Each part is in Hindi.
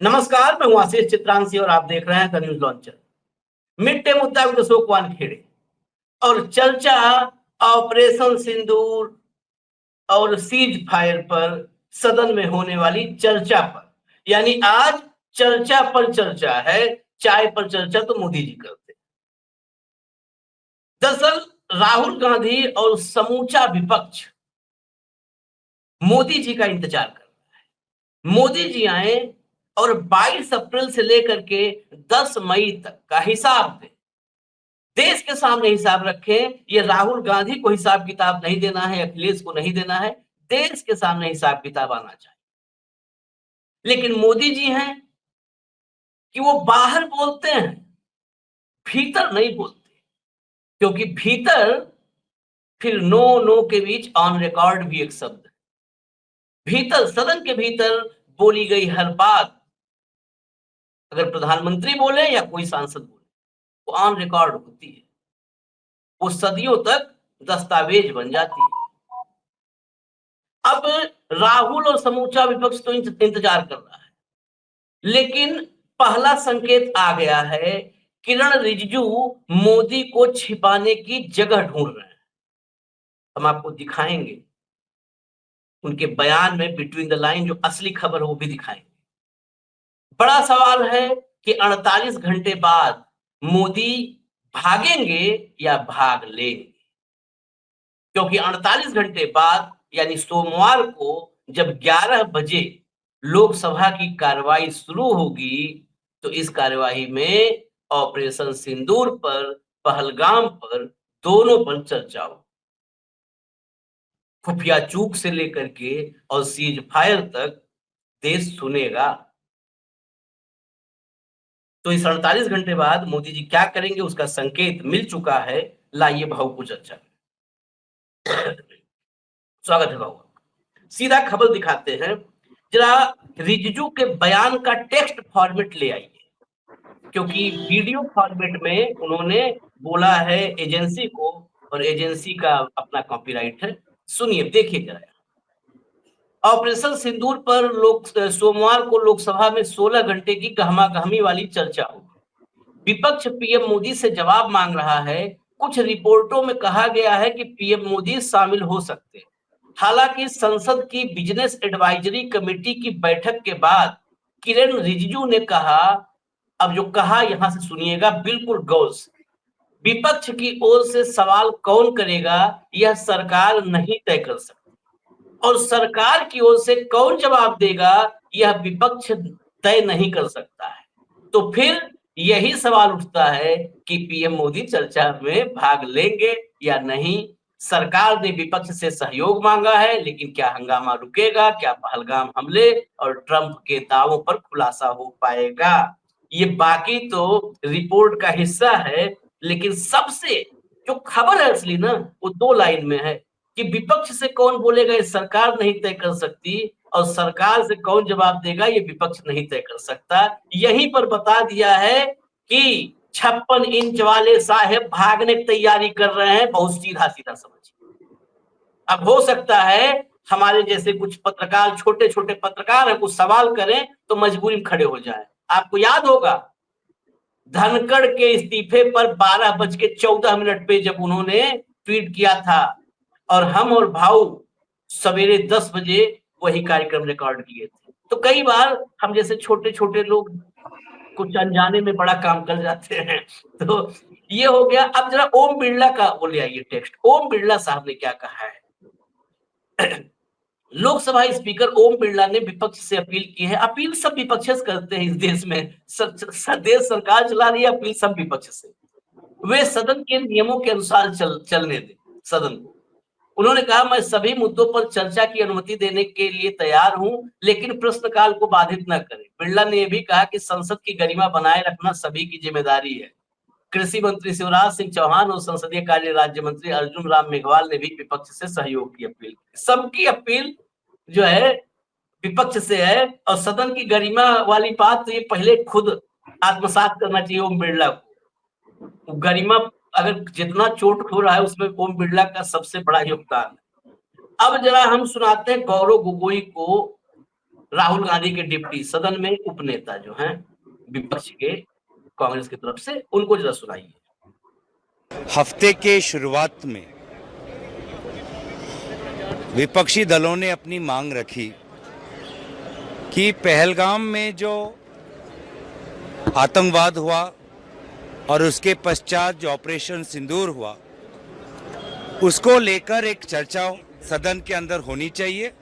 नमस्कार, मैं हूं आशीष चित्रांशी और आप देख रहे हैं the news launcher. Mid day मुद्दा विद अशोक वानखेड़े और चर्चा ऑपरेशन सिंदूर और सीज फायर पर सदन में होने वाली चर्चा पर, यानी आज चर्चा पर चर्चा है। चाय पर चर्चा तो मोदी जी करते। दरअसल राहुल गांधी और समूचा विपक्ष मोदी जी का इंतजार कर रहा है। मोदी जी आए और 22 अप्रैल से लेकर के 10 मई तक का हिसाब दें, देश के सामने हिसाब रखें। ये राहुल गांधी को हिसाब किताब नहीं देना है, अखिलेश को नहीं देना है, देश के सामने हिसाब किताब आना चाहिए। लेकिन मोदी जी हैं कि वो बाहर बोलते हैं, भीतर नहीं बोलते, क्योंकि भीतर फिर नो नो के बीच ऑन रिकॉर्ड भी एक शब्द है। भीतर, सदन के भीतर बोली गई हर बात, अगर प्रधानमंत्री बोले या कोई सांसद बोले, वो ऑन रिकॉर्ड होती है, वो सदियों तक दस्तावेज बन जाती है। अब राहुल और समूचा विपक्ष तो इंतजार कर रहा है, लेकिन पहला संकेत आ गया है। किरण रिजिजू मोदी को छिपाने की जगह ढूंढ रहे हैं। हम आपको दिखाएंगे उनके बयान में बिटवीन द लाइन जो असली खबर है वो भी दिखाएंगे। बड़ा सवाल है कि 48 घंटे बाद मोदी भागेंगे या भाग लेंगे, क्योंकि 48 घंटे बाद यानी सोमवार को जब 11 बजे लोकसभा की कार्रवाई शुरू होगी, तो इस कार्रवाई में ऑपरेशन सिंदूर पर, पहलगाम पर, दोनों पर चर्चा हो। खुफिया चूक से लेकर के और सीज फायर तक देश सुनेगा। तो इस 48 घंटे बाद मोदी जी क्या करेंगे उसका संकेत मिल चुका है। लाइए भाव को चर्चा। स्वागत है भाव। सीधा खबर दिखाते हैं। जरा रिजिजू के बयान का टेक्स्ट फॉर्मेट ले आइए, क्योंकि वीडियो फॉर्मेट में उन्होंने बोला है एजेंसी को, और एजेंसी का अपना कॉपीराइट है। सुनिए, देखिए जरा। ऑपरेशन सिंदूर पर सोमवार को लोकसभा में 16 घंटे की गहमागहमी वाली चर्चा होगी। विपक्ष पीएम मोदी से जवाब मांग रहा है। कुछ रिपोर्टों में कहा गया है कि पीएम मोदी शामिल हो सकते हैं। हालांकि संसद की बिजनेस एडवाइजरी कमेटी की बैठक के बाद किरण रिजिजू ने कहा, अब जो कहा यहां से सुनिएगा बिल्कुल गौर से, विपक्ष की ओर से सवाल कौन करेगा यह सरकार नहीं तय कर सकती, और सरकार की ओर से कौन जवाब देगा यह विपक्ष तय नहीं कर सकता है। तो फिर यही सवाल उठता है कि पीएम मोदी चर्चा में भाग लेंगे या नहीं। सरकार ने विपक्ष से सहयोग मांगा है, लेकिन क्या हंगामा रुकेगा? क्या पहलगाम हमले और ट्रंप के दावों पर खुलासा हो पाएगा? ये बाकी तो रिपोर्ट का हिस्सा है, लेकिन सबसे जो खबर है असली ना, वो 2 लाइन में है कि विपक्ष से कौन बोलेगा ये सरकार नहीं तय कर सकती, और सरकार से कौन जवाब देगा ये विपक्ष नहीं तय कर सकता। यहीं पर बता दिया है कि 56 इंच वाले साहब भागने की तैयारी कर रहे हैं। बहुत सीधा सीधा समझिए। अब हो सकता है हमारे जैसे कुछ पत्रकार, छोटे छोटे पत्रकार है, कुछ सवाल करें तो मजबूरी में खड़े हो जाए। आपको याद होगा धनखड़ के इस्तीफे पर 12:14 पे जब उन्होंने ट्वीट किया था, और हम और भाऊ सवेरे 10 बजे वही कार्यक्रम रिकॉर्ड किए थे। तो कई बार हम जैसे छोटे छोटे लोग कुछ अनजाने में बड़ा काम कर जाते हैं। तो ये हो गया। अब जरा ओम बिरला का वो ले आइए टेक्स्ट। ओम बिरला साहब ने क्या कहा है। लोकसभा स्पीकर ओम बिरला ने विपक्ष से अपील की है। अपील सब विपक्ष से करते हैं इस देश में। देश सरकार चला रही है, अपील सब विपक्ष से। वे सदन के नियमों के अनुसार चलने दें सदन को। उन्होंने कहा, मैं सभी मुद्दों पर चर्चा की अनुमति देने के लिए तैयार हूं, लेकिन प्रश्नकाल को बाधित न करें। बिरला ने यह भी कहा कि संसद की गरिमा बनाए रखना सभी की जिम्मेदारी है। कृषि मंत्री शिवराज सिंह चौहान और संसदीय कार्य राज्य मंत्री अर्जुन राम मेघवाल ने भी विपक्ष से सहयोग की अपील की। सबकी अपील जो है विपक्ष से है, और सदन की गरिमा वाली बात तो ये पहले खुद आत्मसात करना चाहिए ओम बिरला को। गरिमा अगर जितना चोट खो रहा है उसमें ओम बिरला का सबसे बड़ा योगदान है। अब जरा हम सुनाते हैं गौरव गोगोई को राहुल गांधी के डिप्टी सदन में उपनेता जो हैं विपक्ष के कांग्रेस की तरफ से, उनको जरा सुनाइए। हफ्ते के शुरुआत में विपक्षी दलों ने अपनी मांग रखी कि पहलगाम में जो आतंकवाद हुआ और उसके पश्चात जो ऑपरेशन सिंदूर हुआ, उसको लेकर एक चर्चा सदन के अंदर होनी चाहिए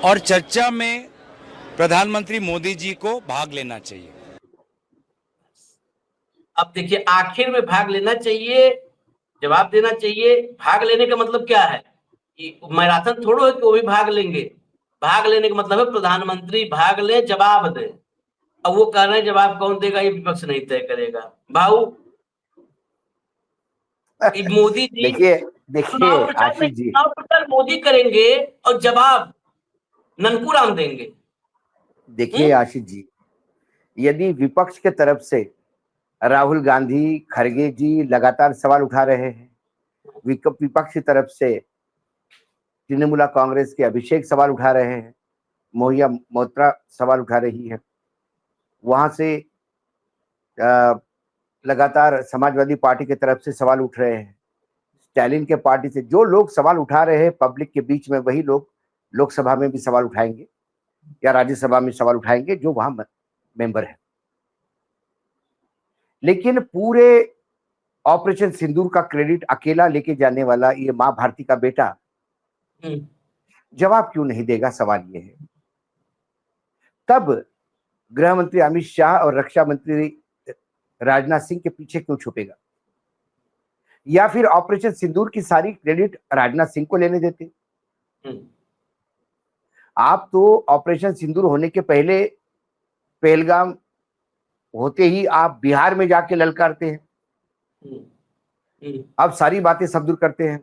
और चर्चा में प्रधानमंत्री मोदी जी को भाग लेना चाहिए। अब देखिए, आखिर में भाग लेना चाहिए, जवाब देना चाहिए। भाग लेने का मतलब क्या है? कि मैराथन थोड़ो है कि वो भी भाग लेंगे। भाग लेने का मतलब है प्रधानमंत्री भाग ले, जवाब दे। अब वो कह रहे हैं जवाब कौन देगा, ये विपक्ष नहीं तय करेगा। भाऊ, मोदी जी देखिए देखिए आशीष जी, चुनाव प्रचार मोदी करेंगे और जवाब ननकूराम देंगे। देखिए आशीष जी, यदि विपक्ष के तरफ से राहुल गांधी, खड़गे जी लगातार सवाल उठा रहे हैं, विपक्ष की तरफ से तृणमूल कांग्रेस के अभिषेक सवाल उठा रहे हैं, मोहिया मोत्रा सवाल उठा रही है, वहां से लगातार समाजवादी पार्टी की तरफ से सवाल उठ रहे हैं, स्टालिन के पार्टी से जो लोग सवाल उठा रहे हैं पब्लिक के बीच में, वही लोग लोकसभा में भी सवाल उठाएंगे या राज्यसभा में सवाल उठाएंगे जो वहां मेंबर है। लेकिन पूरे ऑपरेशन सिंदूर का क्रेडिट अकेला लेके जाने वाला ये मां भारती का बेटा जवाब क्यों नहीं देगा, सवाल ये है। तब गृह मंत्री अमित शाह और रक्षा मंत्री राजनाथ सिंह के पीछे क्यों छुपेगा, या फिर ऑपरेशन सिंदूर की सारी क्रेडिट राजनाथ सिंह को लेने देते। आप तो ऑपरेशन सिंदूर होने के पहले, पहलगाम होते ही आप बिहार में जाके ललकारते हैं, अब सारी बातें सब दूर करते हैं।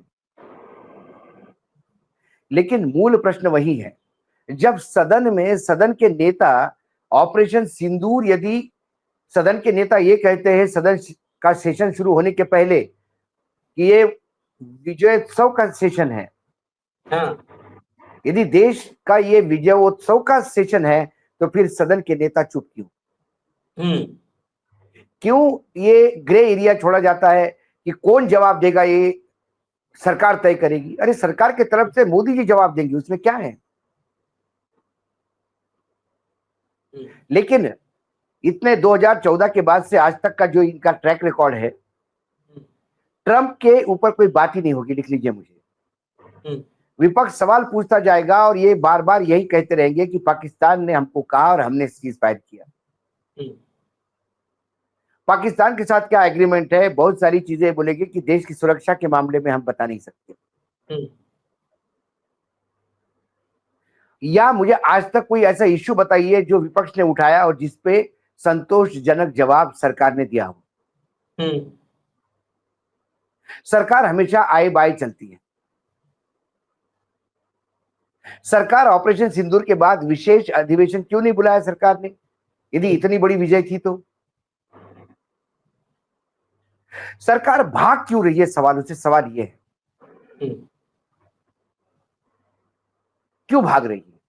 लेकिन मूल प्रश्न वही है, जब सदन में सदन के नेता ऑपरेशन सिंदूर, यदि सदन के नेता ये कहते हैं सदन का सेशन शुरू होने के पहले कि ये विजयोत्सव का सेशन है, यदि देश का ये विजयोत्सव का सेशन है, तो फिर सदन के नेता चुप क्यों? क्यों ये ग्रे एरिया छोड़ा जाता है कि कौन जवाब देगा, ये सरकार तय करेगी। अरे सरकार के तरफ से मोदी जी जवाब देंगे, उसमें क्या है। लेकिन इतने 2014 के बाद से आज तक का जो इनका ट्रैक रिकॉर्ड है, ट्रंप के ऊपर कोई बात ही नहीं होगी, लिख लीजिए मुझे। विपक्ष सवाल पूछता जाएगा और ये बार बार यही कहते रहेंगे कि पाकिस्तान ने हमको कहा और हमने सीज फायर किया। पाकिस्तान के साथ क्या एग्रीमेंट है, बहुत सारी चीजें बोलेंगे कि देश की सुरक्षा के मामले में हम बता नहीं सकते। या मुझे आज तक कोई ऐसा इश्यू बताइए जो विपक्ष ने उठाया और जिसपे संतोषजनक जवाब सरकार ने दिया हो। सरकार हमेशा आए बाय चलती है। सरकार ऑपरेशन सिंदूर के बाद विशेष अधिवेशन क्यों नहीं बुलाया सरकार ने, यदि इतनी बड़ी विजय थी तो? सरकार भाग क्यों रही है सवालों से? सवाल यह है, क्यों भाग रही है?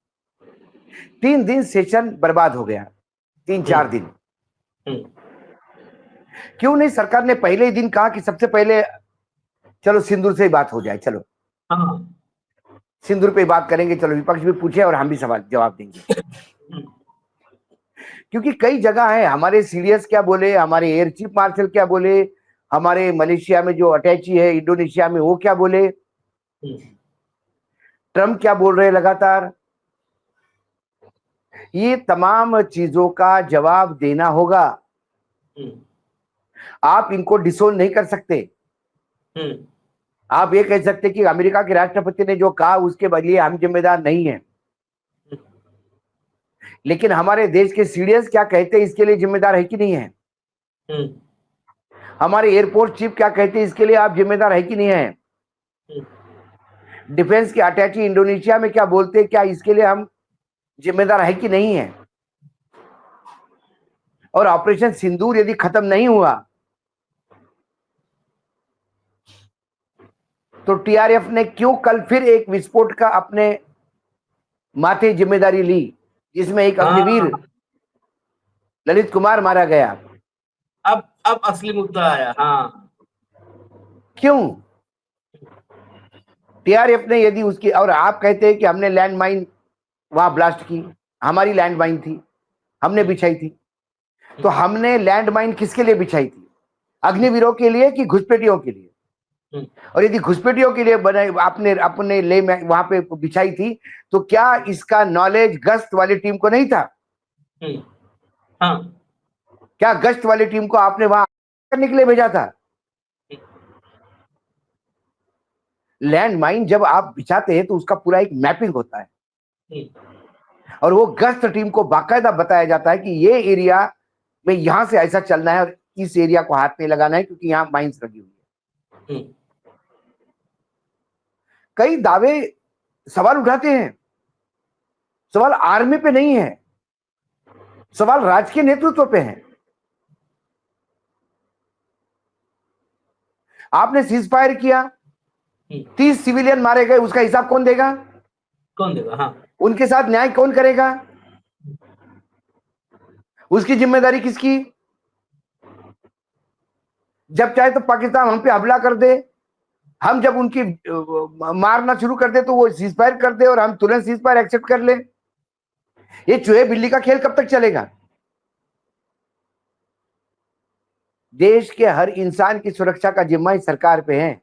3 दिन सेशन बर्बाद हो गया, 3-4 दिन। क्यों नहीं सरकार ने पहले ही दिन कहा कि सबसे पहले चलो सिंदूर से ही बात हो जाए, चलो सिंदूर पे बात करेंगे, चलो विपक्ष भी पूछे और हम भी सवाल जवाब देंगे। क्योंकि कई जगह है, हमारे सीडीएस क्या बोले, हमारे एयर चीफ मार्शल क्या बोले, हमारे मलेशिया में जो अटैची है इंडोनेशिया में वो क्या बोले, ट्रम्प क्या बोल रहे हैं लगातार, ये तमाम चीजों का जवाब देना होगा। आप इनको डिसोन नहीं कर सकते। आप ये कह सकते कि अमेरिका के राष्ट्रपति ने जो कहा उसके लिए हम जिम्मेदार नहीं हैं, लेकिन हमारे देश के सीडीएस क्या कहते हैं इसके लिए जिम्मेदार है कि नहीं है? हमारे एयरपोर्ट चीफ क्या कहते हैं इसके लिए आप जिम्मेदार है कि नहीं है? डिफेंस के अटैची इंडोनेशिया में क्या बोलते हैं, क्या इसके लिए हम जिम्मेदार है कि नहीं है? और ऑपरेशन सिंदूर यदि खत्म नहीं हुआ तो टीआरएफ ने क्यों कल फिर एक विस्फोट का अपने माथे जिम्मेदारी ली, जिसमें एक अग्निवीर ललित कुमार मारा गया। अब असली मुद्दा आया। हाँ, क्यों? टीआरएफ ने यदि उसकी, और आप कहते हैं कि हमने लैंड माइन वहां ब्लास्ट की, हमारी लैंड माइन थी, हमने बिछाई थी। तो हमने लैंड माइन किसके लिए बिछाई थी? अग्निवीरों के लिए कि घुसपैठियों के लिए? और यदि घुसपैठियों के लिए बनाई, आपने अपने ले में वहां पे बिछाई थी, तो क्या इसका नॉलेज गश्त वाली टीम को नहीं था? हाँ, क्या गश्त वाली टीम को आपने वहां करने के लिए भेजा था? लैंड माइन जब आप बिछाते हैं तो उसका पूरा एक मैपिंग होता है, और वो गश्त टीम को बाकायदा बताया जाता है कि ये एरिया में यहां से ऐसा चलना है और इस एरिया को हाथ में लगाना है, क्योंकि यहाँ माइंस लगी हुई है। कई दावे सवाल उठाते हैं, सवाल आर्मी पे नहीं है, सवाल राजकीय नेतृत्व पे है। आपने सीज फायर किया, 30 सिविलियन मारे गए, उसका हिसाब कौन देगा? कौन देगा? हाँ, उनके साथ न्याय कौन करेगा? उसकी जिम्मेदारी किसकी? जब चाहे तो पाकिस्तान हम पे हमला कर दे, हम जब उनकी मारना शुरू कर दे तो वो सीज फायर कर दे और हम तुरंत सीज फायर एक्सेप्ट कर ले। ये चूहे बिल्ली का खेल कब तक चलेगा? देश के हर इंसान की सुरक्षा का जिम्मा इस सरकार पे है।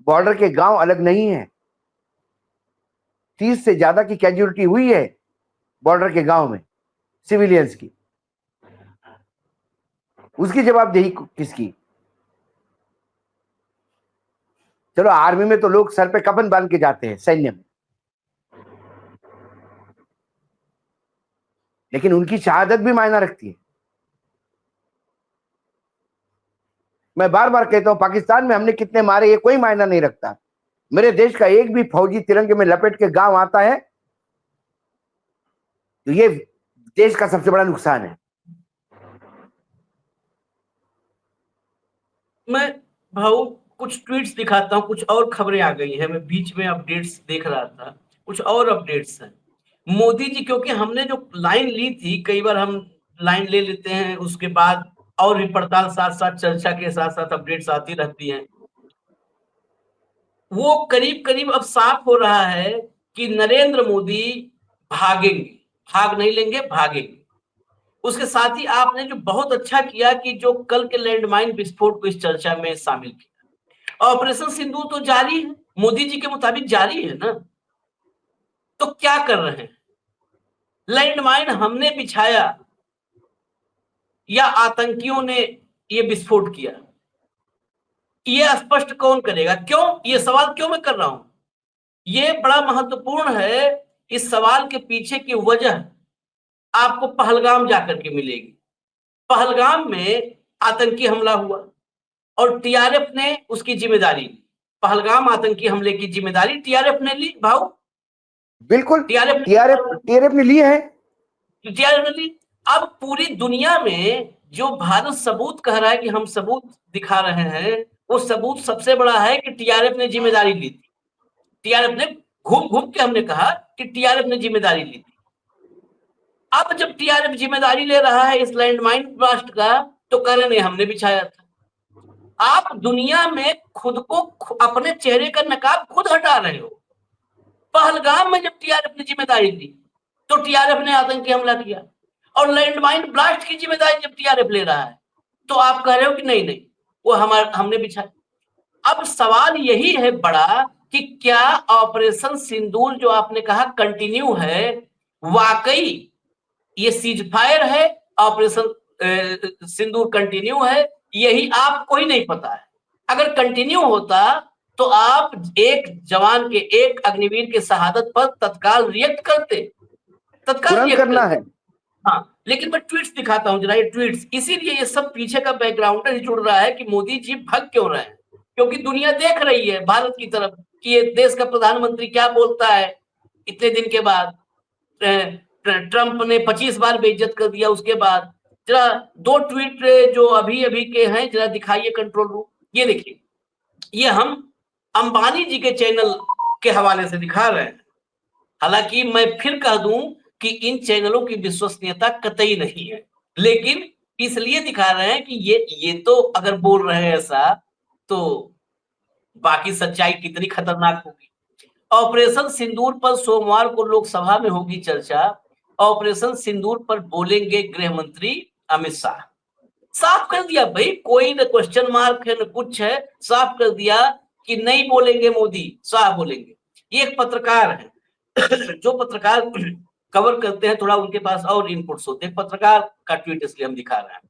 बॉर्डर के गांव अलग नहीं है। 30 से ज्यादा की कैजुअलिटी हुई है बॉर्डर के गांव में सिविलियंस की। उसकी जवाबदेही किसकी? चलो, आर्मी में तो लोग सर पे कफन बांध के जाते हैं, सैन्य में, लेकिन उनकी शहादत भी मायना रखती है। मैं बार बार कहता हूं, पाकिस्तान में हमने कितने मारे ये कोई मायना नहीं रखता। मेरे देश का एक भी फौजी तिरंगे में लपेट के गांव आता है तो ये देश का सबसे बड़ा नुकसान है। मैं भाऊ कुछ ट्वीट्स दिखाता हूं, कुछ और खबरें आ गई हैं। मैं बीच में अपडेट्स देख रहा था, कुछ और अपडेट्स हैं। मोदी जी, क्योंकि हमने जो लाइन ली थी, कई बार हम लाइन ले लेते हैं, उसके बाद और भी पड़ताल साथ साथ चर्चा के साथ साथ अपडेट्स आती रहती हैं। वो करीब करीब अब साफ हो रहा है कि नरेंद्र मोदी भागेंगे, भाग नहीं लेंगे, भागेंगे। उसके साथ ही आपने जो बहुत अच्छा किया कि जो कल के लैंडमाइन विस्फोट को इस चर्चा में शामिल किया। ऑपरेशन सिंदूर तो जारी है, मोदी जी के मुताबिक जारी है ना। तो क्या कर रहे हैं? लैंडमाइन हमने बिछाया या आतंकियों ने ये विस्फोट किया, ये स्पष्ट कौन करेगा? क्यों ये सवाल क्यों मैं कर रहा हूं? ये बड़ा महत्वपूर्ण है। इस सवाल के पीछे की वजह आपको पहलगाम जाकर के मिलेगी। पहलगाम में आतंकी हमला हुआ और टीआरएफ ने उसकी जिम्मेदारी ली। पहलगाम आतंकी हमले की जिम्मेदारी टीआरएफ ने ली भाऊ। बिल्कुल, टीआरएफ ने ली है। टीआरएफ ने ली। अब पूरी दुनिया में जो भारत सबूत कह रहा है कि हम सबूत दिखा रहे हैं, वो सबूत सबसे बड़ा है कि टीआरएफ ने जिम्मेदारी ली थी। टीआरएफ ने घूम घूम के हमने कहा कि टीआरएफ ने जिम्मेदारी ली थी। अब जब टीआरएफ जिम्मेदारी ले रहा है इस लैंडमाइन ब्लास्ट का, तो कह रहे नहीं हमने बिछाया था। आप दुनिया में खुद को, अपने चेहरे का नकाब खुद हटा रहे हो। पहलगाम में जब टीआरएफ ने जिम्मेदारी दी तो टीआरएफ ने आतंकी हमला किया, और लैंडमाइन ब्लास्ट की जिम्मेदारी जब टीआरएफ ले रहा है तो आप कह रहे हो कि नहीं नहीं वो हमने बिछाया। अब सवाल यही है बड़ा कि क्या ऑपरेशन सिंदूर जो आपने कहा कंटिन्यू है, वाकई ये सीज फायर है, ऑपरेशन सिंदूर कंटिन्यू है? यही आपको ही नहीं पता है। अगर कंटिन्यू होता तो आप एक जवान के, एक अग्निवीर के शहादत पर तत्काल रिएक्ट करते, तत्काल रिएक्ट करना है। हाँ, लेकिन मैं ट्वीट्स दिखाता हूं जरा, ये ट्वीट्स। इसीलिए ये सब पीछे का बैकग्राउंड जुड़ रहा है कि मोदी जी भाग क्यों रहे हैं, क्योंकि दुनिया देख रही है भारत की तरफ कि ये देश का प्रधानमंत्री क्या बोलता है। इतने दिन के बाद ट्रंप ने 25 बार बेइज्जत कर दिया, उसके बाद जरा 2 ट्वीट जो अभी अभी के हैं जरा दिखाइए कंट्रोल रूम। ये देखिए, ये हम अंबानी जी के चैनल के हवाले से दिखा रहे हैं। हालांकि मैं फिर कह दूं कि इन चैनलों की विश्वसनीयता कतई नहीं है, लेकिन इसलिए दिखा रहे हैं कि ये तो अगर बोल रहे हैं ऐसा, तो बाकी सच्चाई कितनी खतरनाक होगी। ऑपरेशन सिंदूर पर सोमवार को लोकसभा में होगी चर्चा। ऑपरेशन सिंदूर पर बोलेंगे गृह मंत्री अमित शाह। साफ कर दिया भाई, कोई न क्वेश्चन मार्क है न कुछ है, साफ कर दिया कि नहीं बोलेंगे मोदी, शाह बोलेंगे। ये एक पत्रकार है जो पत्रकार कवर करते हैं, थोड़ा उनके पास और इनपुट्स होते हैं। पत्रकार का ट्वीट इसलिए हम दिखा रहे हैं।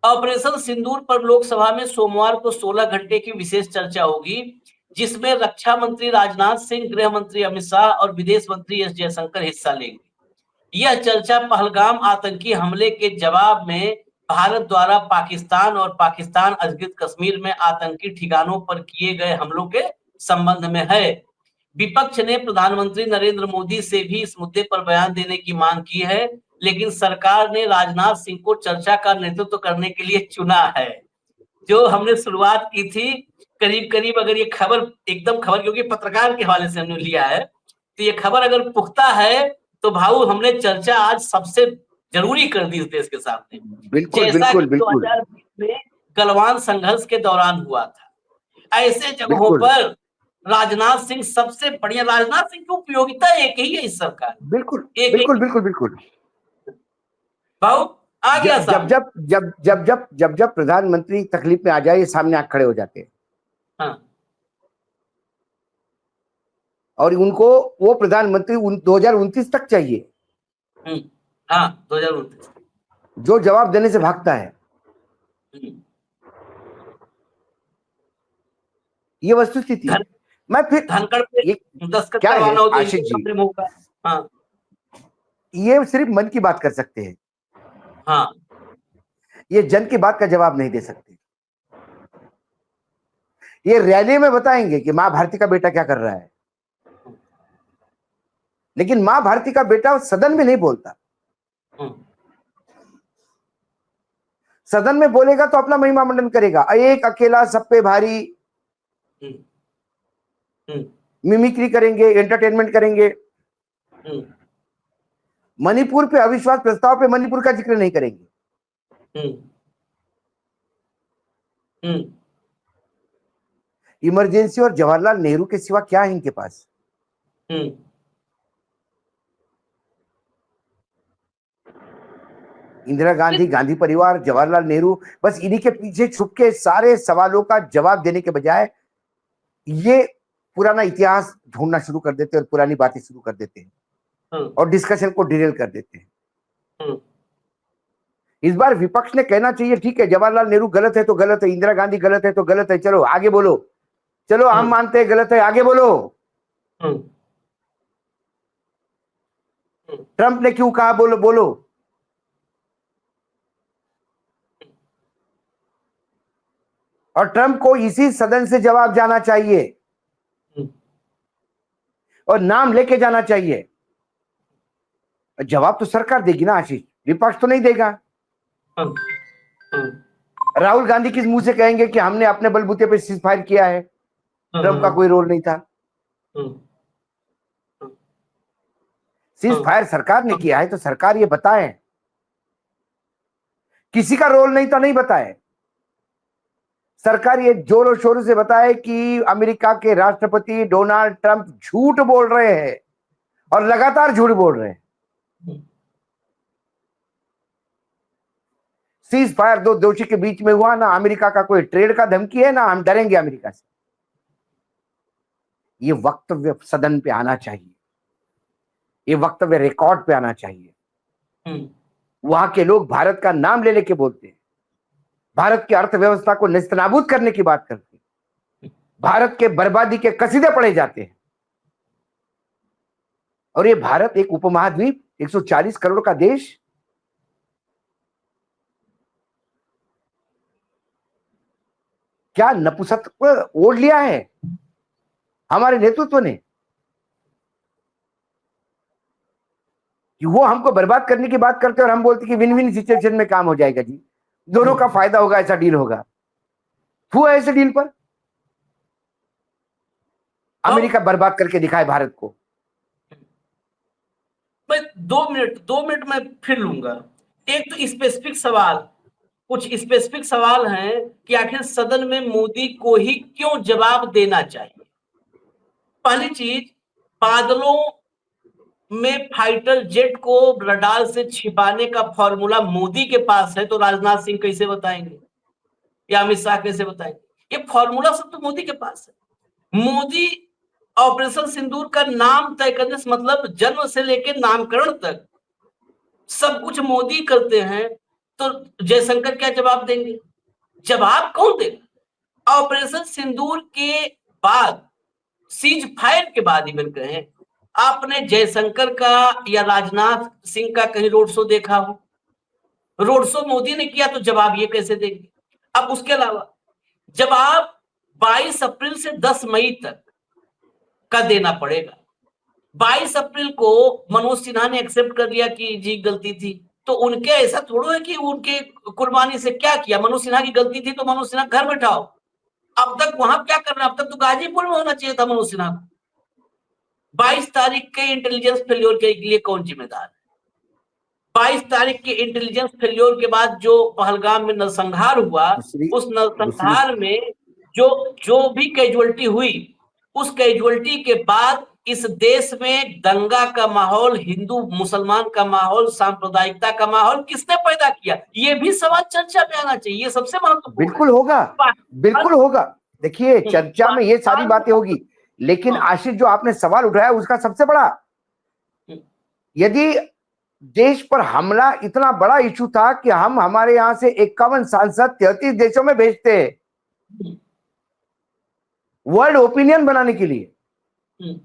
ऑपरेशन सिंदूर पर लोकसभा में सोमवार को 16 घंटे की विशेष चर्चा होगी, जिसमें रक्षा मंत्री राजनाथ सिंह, गृह मंत्री अमित शाह और विदेश मंत्री एस जयशंकर हिस्सा लेंगे। यह चर्चा पहलगाम आतंकी हमले के जवाब में भारत द्वारा पाकिस्तान और पाकिस्तान अधिकृत कश्मीर में आतंकी ठिकानों पर किए गए हमलों के संबंध में है। विपक्ष ने प्रधानमंत्री नरेंद्र मोदी से भी इस मुद्दे पर बयान देने की मांग की है, लेकिन सरकार ने राजनाथ सिंह को चर्चा का नेतृत्व करने के लिए चुना है। जो हमने शुरुआत की थी, करीब करीब अगर ये खबर एकदम खबर, क्योंकि पत्रकार के हवाले से हमने लिया है, तो ये खबर अगर पुख्ता है तो भाऊ हमने चर्चा आज सबसे जरूरी कर दी इस देश के सामने। बिल्कुल जैसा बिल्कुल कि बिल्कुल 2020 में गलवान संघर्ष के दौरान हुआ था। ऐसे जगहों बिल्कुल पर राजनाथ सिंह सबसे बढ़िया, राजनाथ सिंह की उपयोगिता एक ही है इस सरकार, बिल्कुल एक बिल्कुल बिल्कुल बिल्कुल। भाऊ आ गया जब साहब। जब जब जब जब जब जब प्रधानमंत्री तकलीफ में आ जाए, ये सामने आके खड़े हो जाते हैं। हाँ और उनको वो प्रधानमंत्री 2029 तक चाहिए हाँ 2029 जो जवाब देने से भागता है। ये वस्तुस्थिति। मैं फिर धनखड़ पे ये दस्तखत क्या है करवाना हो तो आशीष इनके जी, कमरे में होगा। हाँ ये सिर्फ मन की बात कर सकते हैं, हाँ ये जन की बात का जवाब नहीं दे सकते। ये रैली में बताएंगे कि मां भारती का बेटा क्या कर रहा है, लेकिन मां भारती का बेटा सदन में नहीं बोलता। सदन में बोलेगा तो अपना महिमा मंडन करेगा, एक अकेला सब पे भारी, मिमिक्री करेंगे, एंटरटेनमेंट करेंगे। मणिपुर पे अविश्वास प्रस्ताव पे मणिपुर का जिक्र नहीं करेंगे। इमरजेंसी और जवाहरलाल नेहरू के सिवा क्या है इनके पास? इंदिरा गांधी, गांधी परिवार, जवाहरलाल नेहरू, बस इन्हीं के पीछे छुप के सारे सवालों का जवाब देने के बजाय ये पुराना इतिहास ढूंढना शुरू कर देते हैं और पुरानी बातें शुरू कर देते हैं और डिस्कशन को डिरेल कर देते हैं। इस बार विपक्ष ने कहना चाहिए, ठीक है जवाहरलाल नेहरू गलत है तो गलत है, इंदिरा गांधी गलत है तो गलत है, चलो आगे बोलो, चलो हम मानते हैं गलत है, आगे बोलो। ट्रंप ने क्यों कहा बोलो बोलो। और ट्रंप को इसी सदन से जवाब जाना चाहिए और नाम लेके जाना चाहिए। जवाब तो सरकार देगी ना आशीष, विपक्ष तो नहीं देगा। राहुल गांधी किस मुंह से कहेंगे कि हमने अपने बलबूते पे सीज फायर किया है, ट्रंप का कोई रोल नहीं था। सीज फायर सरकार ने किया है तो सरकार ये बताए, किसी का रोल नहीं तो नहीं बताए। सरकार ये जोरों शोरों से बताए कि अमेरिका के राष्ट्रपति डोनाल्ड ट्रंप झूठ बोल रहे हैं और लगातार झूठ बोल रहे हैं। सीज फायर दो दोषी के बीच में हुआ, ना अमेरिका का कोई ट्रेड का धमकी है, ना हम डरेंगे अमेरिका से। ये वक्तव्य सदन पे आना चाहिए, ये वक्तव्य रिकॉर्ड पे आना चाहिए। वहां के लोग भारत का नाम ले लेके बोलते हैं, भारत की अर्थव्यवस्था को नेस्तनाबूद करने की बात करते हैं, भारत के बर्बादी के कसीदे पढ़े जाते हैं। और ये भारत एक उपमहाद्वीप, 140 करोड़ का देश, क्या नपुंसकत्व ओढ़ लिया है हमारे नेतृत्व ने कि वो हमको बर्बाद करने की बात करते और हम बोलते कि विन विन सिचुएशन में काम हो जाएगा जी, दोनों का फायदा होगा, ऐसा डील होगा। हुआ ऐसे डील पर अमेरिका बर्बाद करके दिखाए भारत को। मैं 2 मिनट में फिर लूंगा। एक तो स्पेसिफिक सवाल, कुछ स्पेसिफिक सवाल हैं कि आखिर सदन में मोदी को ही क्यों जवाब देना चाहिए। पहली चीज, बादलों में फाइटर जेट को रडार से छिपाने का फॉर्मूला मोदी के पास है, तो राजनाथ सिंह कैसे बताएंगे या अमित शाह कैसे बताएंगे? ये फॉर्मूला सब तो मोदी के पास है। मोदी ऑपरेशन सिंदूर का नाम तय करने से मतलब जन्म से लेकर नामकरण तक सब कुछ मोदी करते हैं, तो जयशंकर क्या जवाब देंगे? जवाब कौन देगा? ऑपरेशन सिंदूर के बाद, सीज फायर के बाद इवन कहें, आपने जयशंकर का या राजनाथ सिंह का कहीं रोड शो देखा हो? रोड शो मोदी ने किया, तो जवाब ये कैसे देंगे? अब उसके अलावा जब आप 22 अप्रैल से 10 मई तक का देना पड़ेगा, 22 अप्रैल को मनोज सिन्हा ने एक्सेप्ट कर लिया कि जी गलती थी, तो उनके ऐसा थोड़ा है कि उनके कुर्बानी से क्या किया? मनोज सिन्हा की गलती थी तो मनोज सिन्हा घर बैठाओ। अब तक वहां क्या करना? अब तक तो गाजीपुर में होना चाहिए था मनोज सिन्हा को। 22 तारीख के इंटेलिजेंस फेल्योर के लिए कौन जिम्मेदार है? 22 तारीख के इंटेलिजेंस फेल्योर के बाद जो पहलगाम में नरसंहार हुआ, उस नरसंहार में जो भी कैजुअलिटी हुई, उस कैजुअलिटी के बाद इस देश में दंगा का माहौल, हिंदू मुसलमान का माहौल, सांप्रदायिकता का माहौल किसने पैदा किया? ये भी सवाल चर्चा में आना चाहिए। ये सबसे महत्वपूर्ण। बिल्कुल होगा, बिल्कुल होगा। देखिए, चर्चा में ये सारी बातें होगी, लेकिन आशीष जो आपने सवाल उठाया उसका सबसे बड़ा, यदि देश पर हमला इतना बड़ा इशू था कि हम हमारे यहां से 51 सांसद 33 देशों में भेजते हैं वर्ल्ड ओपिनियन बनाने के लिए।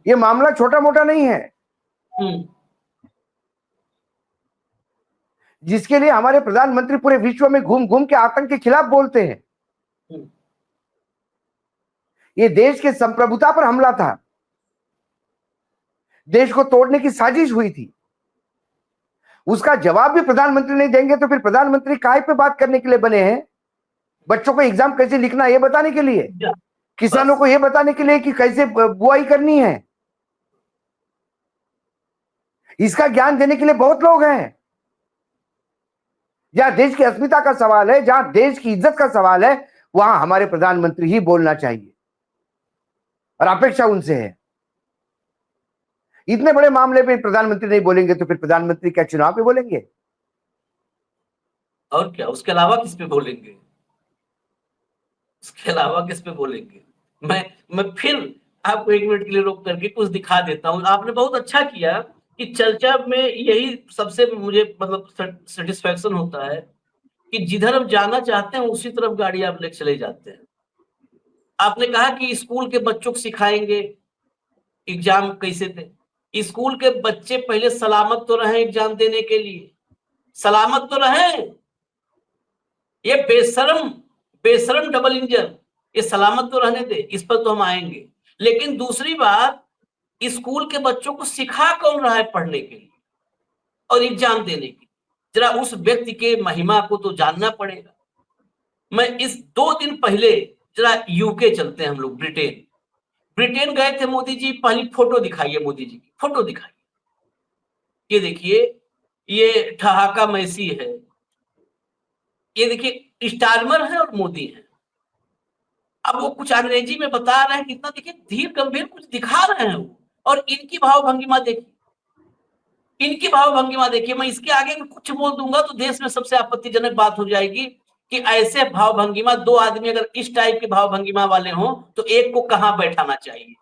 ये मामला छोटा मोटा नहीं है, जिसके लिए हमारे प्रधानमंत्री पूरे विश्व में घूम घूम के आतंक के खिलाफ बोलते हैं। ये देश के संप्रभुता पर हमला था, देश को तोड़ने की साजिश हुई थी। उसका जवाब भी प्रधानमंत्री नहीं देंगे तो फिर प्रधानमंत्री काहे पे बात करने के लिए बने हैं? बच्चों को एग्जाम कैसे लिखना है ये बताने के लिए, किसानों को ये बताने के लिए कि कैसे बुआई करनी है, इसका ज्ञान देने के लिए बहुत लोग हैं। जहां देश की अस्मिता का सवाल है, जहां देश की इज्जत का सवाल है, वहां हमारे प्रधानमंत्री ही बोलना चाहिए और अपेक्षा उनसे है। इतने बड़े मामले पे प्रधानमंत्री नहीं बोलेंगे तो फिर प्रधानमंत्री क्या चुनाव पे बोलेंगे? और क्या, उसके अलावा किस पे बोलेंगे? उसके अलावा किस पे बोलेंगे? मैं फिर आपको 1 मिनट के लिए रोक करके कुछ दिखा देता हूं। आपने बहुत अच्छा किया कि चर्चा में यही सबसे मुझे मतलब सेटिस्फेक्शन होता है कि जिधर हम जाना चाहते हैं उसी तरफ गाड़ी आप ले चले जाते हैं। आपने कहा कि स्कूल के बच्चों को सिखाएंगे एग्जाम कैसे दे। स्कूल के बच्चे पहले सलामत तो रहे एग्जाम देने के लिए, सलामत तो रहे। ये बेशरम डबल इंजन, ये सलामत तो रहने दे, इस पर तो हम आएंगे। लेकिन दूसरी बात, स्कूल के बच्चों को सिखा कौन रहा है पढ़ने के लिए और एग्जाम देने की? जरा उस व्यक्ति के महिमा को तो जानना पड़ेगा। मैं इस 2 दिन पहले जरा यूके चलते हैं हम लोग, ब्रिटेन गए थे मोदी जी। पहली फोटो दिखाइए मोदी जी की, फोटो दिखाइए। ये देखिए, ये ठहाका मैसी है, ये देखिए स्टारमर है और मोदी है। अब वो कुछ अंग्रेजी में बता रहे हैं, कितना देखिए धीर गंभीर कुछ दिखा रहे हैं वो। और इनकी भाव भंगिमा देखिए, इनकी भाव भंगिमा देखिए। मैं इसके आगे कुछ बोल दूंगा तो देश में सबसे आपत्तिजनक बात हो जाएगी कि ऐसे भाव भंगिमा, 2 आदमी अगर इस टाइप के भाव भंगिमा वाले हों तो एक को कहां बैठाना चाहिए?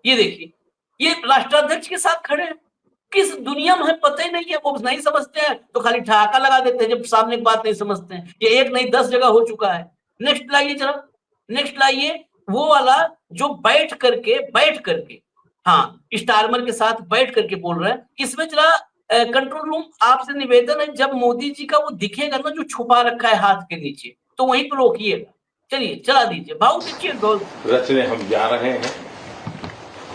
ये देखिए, ये राष्ट्राध्यक्ष के साथ खड़े हैं। किस दुनिया में है पता ही नहीं है। वो नहीं समझते हैं तो खाली ठहाका लगा देते हैं जब सामने की बात नहीं समझते हैं। ये 1 नहीं 10 जगह हो चुका है। नेक्स्ट लाइए जरा, नेक्स्ट लाइए। वो वाला जो बैठ करके हाँ स्टारमर के साथ बैठ करके बोल रहा है। इसमें जरा कंट्रोल रूम आपसे निवेदन है, जब मोदी जी का वो दिखेगा ना जो छुपा रखा है हाथ के नीचे, तो वहीं पर रोकिएगा। चलिए चला दीजिए भाव, देखिए रचने हम जा रहे हैं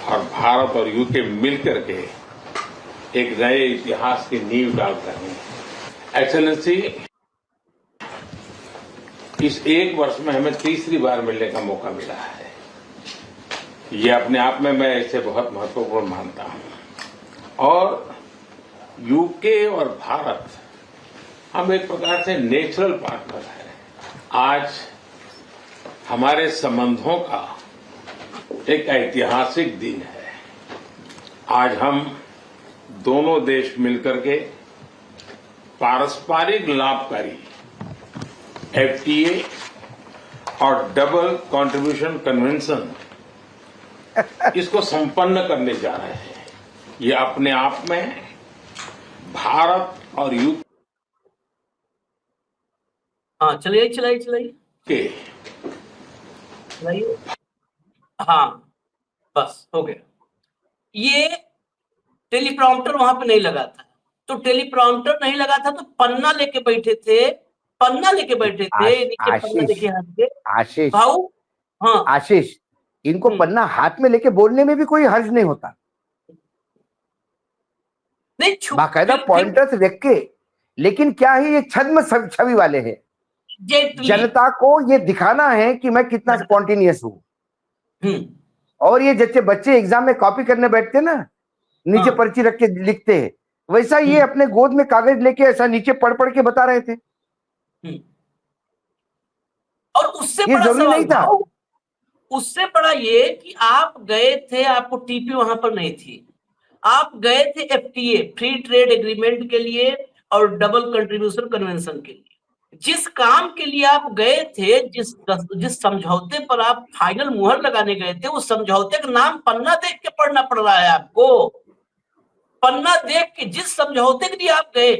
और भारत और यूके मिलकर के एक नए इतिहास की नींव डाल रहे हैं। एक्सेलेंसी, इस 1 वर्ष में हमें तीसरी बार मिलने का मौका मिला है। ये अपने आप में मैं इसे बहुत महत्वपूर्ण मानता हूं। और यूके और भारत हम एक प्रकार से नेचुरल पार्टनर हैं। आज हमारे संबंधों का एक ऐतिहासिक दिन है। आज हम दोनों देश मिलकर के पारस्परिक लाभकारी एफटीए और डबल कंट्रीब्यूशन कन्वेंशन इसको संपन्न करने जा रहे हैं। ये अपने आप में भारत और यूके हाँ चलिए चलाइए चलाइए। हाँ बस हो गया। ये टेलीप्रॉम्प्टर वहां पे नहीं लगा था, तो टेलीप्रॉम्प्टर नहीं लगा था तो पन्ना लेके बैठे थे, नीचे पन्ना लेके हाथ के आशीष भाऊ। हाँ आशीष, इनको पन्ना हाथ में लेके बोलने में भी कोई हर्ज नहीं होता। नहीं बाकायदा पॉइंटर्स रख के, लेकिन क्या है ये छद्म छवि वाले हैं। जनता को ये दिखाना है कि मैं कितना स्पॉन्टेनियस हूं। और ये जैसे बच्चे एग्जाम में कॉपी करने बैठते ना, नीचे पर्ची रख के लिखते हैं, वैसा ये अपने गोद में कागज लेके ऐसा नीचे पढ़ पढ़ के बता रहे थे। और उससे ये जरूरी नहीं था। उससे बड़ा ये कि आप गए थे, आपको टीपी वहां पर नहीं थी, आप गए थे एफटीए फ्री ट्रेड एग्रीमेंट के लिए और डबल कंट्रीब्यूशन कन्वेंशन के लिए। जिस काम के लिए आप गए थे, जिस समझौते पर आप फाइनल मुहर लगाने गए थे, उस समझौते का नाम पन्ना देख के पढ़ना पड़ रहा है आपको। पन्ना देख के, जिस समझौते के लिए आप गए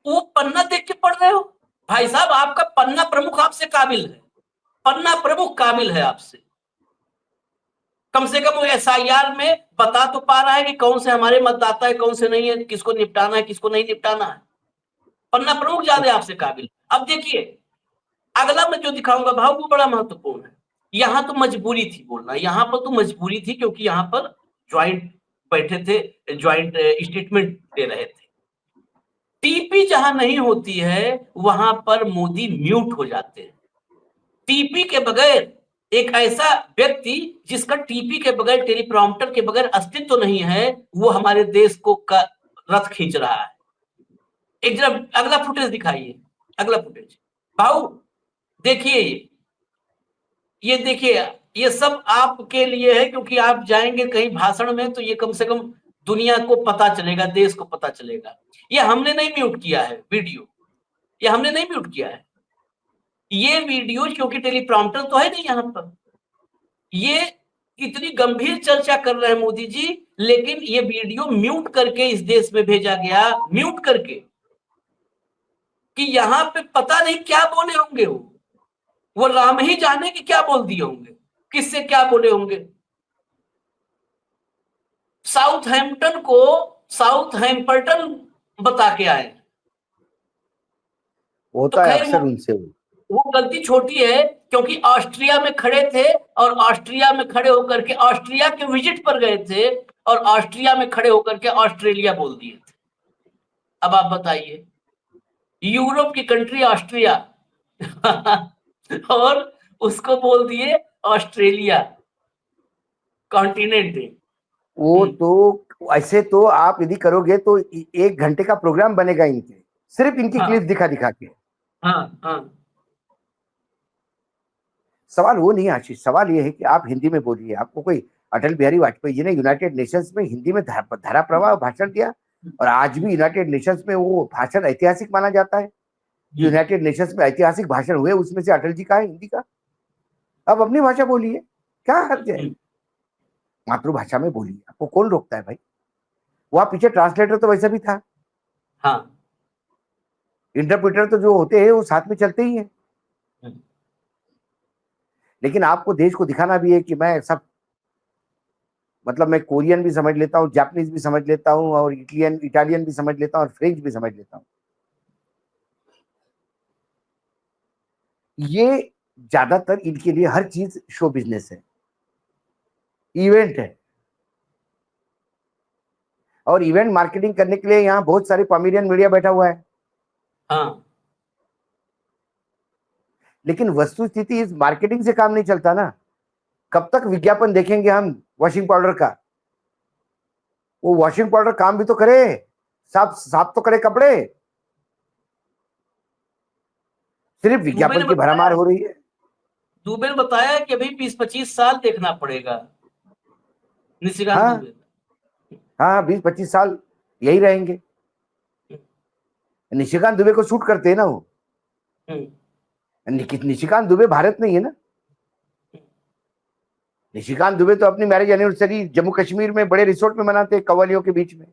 वो पन्ना देख के पढ़ रहे हो। भाई साहब, आपका पन्ना प्रमुख आपसे काबिल है, पन्ना प्रमुख काबिल है आपसे। कम से कम वो एसआईआर में बता तो पा रहा है कि कौन से हमारे मतदाता है, कौन से नहीं है, किसको निपटाना है, किसको नहीं निपटाना है। पन्ना प्रमुख ज्यादा आपसे काबिल। अब देखिए अगला मैं जो दिखाऊंगा भाव वो बड़ा महत्वपूर्ण है। यहां तो मजबूरी थी बोलना, यहां पर तो मजबूरी थी, क्योंकि यहां पर ज्वाइंट बैठे थे, ज्वाइंट स्टेटमेंट दे रहे थे। टीपी जहां नहीं होती है वहां पर मोदी म्यूट हो जाते हैं। टीपी के बगैर एक ऐसा व्यक्ति जिसका टीपी के बगैर, टेलीप्रॉम्प्टर के बगैर अस्तित्व नहीं है, वो हमारे देश को रथ खींच रहा है। एक जरा अगला फुटेज दिखाइए, अगला फुटेज भाऊ देखिए। ये देखिए, ये सब आपके लिए है, क्योंकि आप जाएंगे कहीं भाषण में तो ये कम से कम दुनिया को पता चलेगा, देश को पता चलेगा। ये हमने नहीं म्यूट किया है वीडियो, ये हमने नहीं म्यूट किया है ये वीडियो, क्योंकि टेलीप्रॉम्प्टर तो है नहीं यहां पर। ये इतनी गंभीर चर्चा कर रहे हैं मोदी जी, लेकिन ये वीडियो म्यूट करके इस देश में भेजा गया, म्यूट करके, कि यहां पे पता नहीं क्या बोले होंगे वो राम ही जाने कि क्या बोल दिए होंगे, किससे क्या बोले होंगे। साउथहैम्पटन को साउथहैम्पटन बता के आए। होता है अक्सर उनसे। वो गलती छोटी है, क्योंकि ऑस्ट्रिया में खड़े थे और ऑस्ट्रिया में खड़े होकर के ऑस्ट्रिया के विजिट पर गए थे और ऑस्ट्रिया में खड़े होकर के ऑस्ट्रेलिया बोल दिए थे। अब आप बताइए, यूरोप की कंट्री ऑस्ट्रिया और उसको बोल दिए ऑस्ट्रेलिया कॉन्टिनेंट। वो तो ऐसे तो आप यदि करोगे तो 1 घंटे का प्रोग्राम बनेगा इनके, सिर्फ इनकी क्लिप दिखा दिखा के। हाँ। सवाल वो नहीं आशीष, सवाल ये है कि आप हिंदी में बोलिए। आपको कोई अटल बिहारी वाजपेयी जी ने यूनाइटेड नेशंस में हिंदी में धारा प्रवाह भाषण दिया, और आज भी यूनाइटेड नेशंस में वो भाषण ऐतिहासिक माना जाता है। यूनाइटेड नेशंस में ऐतिहासिक भाषण हुए, उसमें से अटल जी का है हिंदी का। अब अपनी भाषा बोलिए, क्या हर्ज है? मातृभाषा में बोलिए, आपको कौन रोकता है भाई? वहां पीछे ट्रांसलेटर तो वैसे भी था। हाँ, इंटरप्रेटर तो जो होते हैं वो साथ में चलते ही हैं। लेकिन आपको देश को दिखाना भी है कि मैं सब, मतलब मैं कोरियन भी समझ लेता हूँ, जापानीज भी समझ लेता हूँ, और इटालियन भी समझ लेता हूँ, और फ्रेंच भी समझ लेता हूँ। ये ज्यादातर इनके लिए हर चीज शो बिजनेस है, इवेंट है, और इवेंट मार्केटिंग करने के लिए यहाँ बहुत सारे पॉमेरियन मीडिया बैठा हुआ है। हाँ। लेकिन वस्तुस्थिति इस मार्केटिंग से काम नहीं चलता ना। कब तक विज्ञापन देखेंगे हम वॉशिंग पाउडर का? वो वॉशिंग पाउडर काम भी तो करे, साफ साफ तो करे कपड़े, सिर्फ विज्ञापन की भरमार हो रही है। दुबे ने बताया कि अभी 20-25 साल देखना पड़ेगा निशिकांत हाँ दुबे। हाँ, 20-25 साल यही रहेंगे। निशिकांत दुबे को शूट करते हैं ना वो। निशिकांत दुबे भारत नहीं है ना। निशिकांत दुबे तो अपनी मैरिज एनिवर्सरी जम्मू कश्मीर में बड़े रिसोर्ट में मनाते हैं, कव्वालियों के बीच में।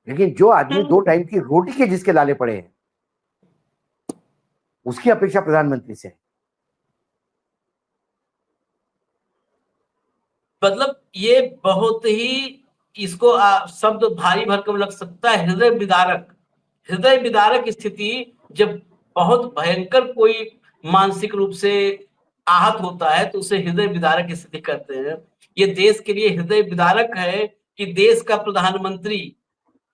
लेकिन जो आदमी 2 टाइम की रोटी के जिसके लाले पड़े हैं, उसकी अपेक्षा प्रधानमंत्री से है। मतलब ये बहुत ही, इसको शब्द भारी भरकम लग सकता है, हृदय विदारक स्थिति। जब बहुत भयंकर कोई मानसिक रूप से आहत होता है तो उसे हृदय विदारक स्थिति कहते हैं। ये देश के लिए हृदय विदारक है कि देश का प्रधानमंत्री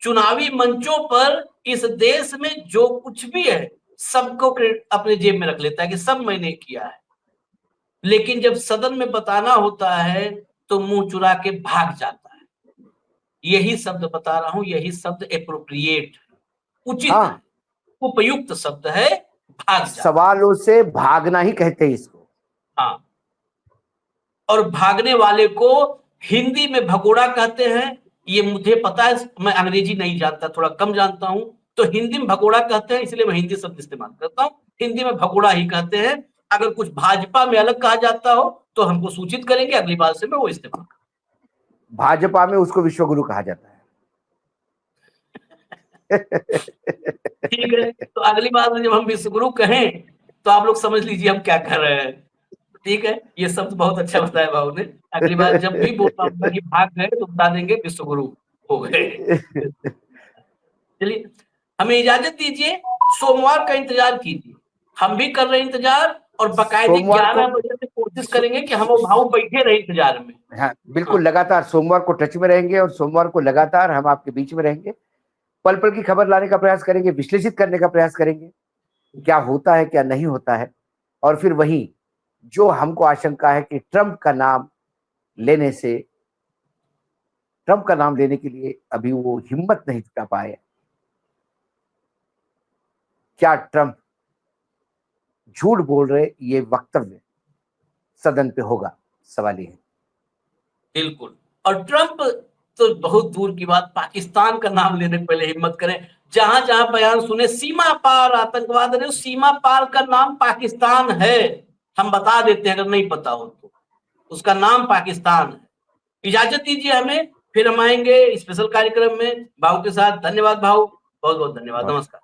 चुनावी मंचों पर इस देश में जो कुछ भी है सबको अपने जेब में रख लेता है कि सब मैंने किया है, लेकिन जब सदन में बताना होता है तो मुंह चुरा के भाग जाता है। यही शब्द बता रहा हूं, यही शब्द एप्रोप्रिएट, उचित, हाँ, उपयुक्त शब्द है, भाग जाता। सवालों से भागना ही कहते हैं इसको। हाँ, और भागने वाले को हिंदी में भगोड़ा कहते हैं। ये मुझे पता है, मैं अंग्रेजी नहीं जानता, थोड़ा कम जानता हूं, तो हिंदी में भगोड़ा कहते हैं, इसलिए मैं हिंदी शब्द इस्तेमाल करता हूं। हिंदी में भगोड़ा ही कहते हैं। अगर कुछ भाजपा में अलग कहा जाता हो तो हमको सूचित करेंगे, अगली बार से मैं वो इस्तेमाल करूंगा। भाजपा में उसको विश्वगुरु कहा जाता है। ठीक है, तो अगली बार में जब हम विश्वगुरु कहें तो आप लोग समझ लीजिए हम क्या कर रहे हैं। ठीक है, ये शब्द बहुत अच्छा बताया भाव ने। अगली बार जब भी बोलना होगा कि भाग गए तो बता देंगे विश्वगुरु हो गए। चलिए, हमें इजाजत दीजिए, सोमवार का इंतजार कीजिए, हम भी कर रहे हैं इंतजार, और बाकायदे 11 बजे से कोशिश करेंगे कि हम भाव बैठे रहे इंतजार में। हाँ बिल्कुल, लगातार सोमवार को टच में रहेंगे और सोमवार को लगातार हम आपके बीच में रहेंगे। पल पल की खबर लाने का प्रयास करेंगे, विश्लेषित करने का प्रयास करेंगे, क्या होता है क्या नहीं होता है। और फिर वही जो हमको आशंका है कि ट्रंप का नाम लेने के लिए अभी वो हिम्मत नहीं जुटा पाए। क्या ट्रंप झूठ बोल रहे, ये वक्तव्य सदन पे होगा, सवाल ये है। बिल्कुल, और ट्रंप तो बहुत दूर की बात, पाकिस्तान का नाम लेने के पहले हिम्मत करें। जहां जहां बयान सुने सीमा पार आतंकवाद है, सीमा पार का नाम पाकिस्तान है। हम बता देते हैं अगर नहीं पता हो तो, उसका नाम पाकिस्तान है। इजाजत दीजिए हमें, फिर हम आएंगे स्पेशल कार्यक्रम में भाव के साथ। धन्यवाद भाव, बहुत बहुत धन्यवाद, नमस्कार।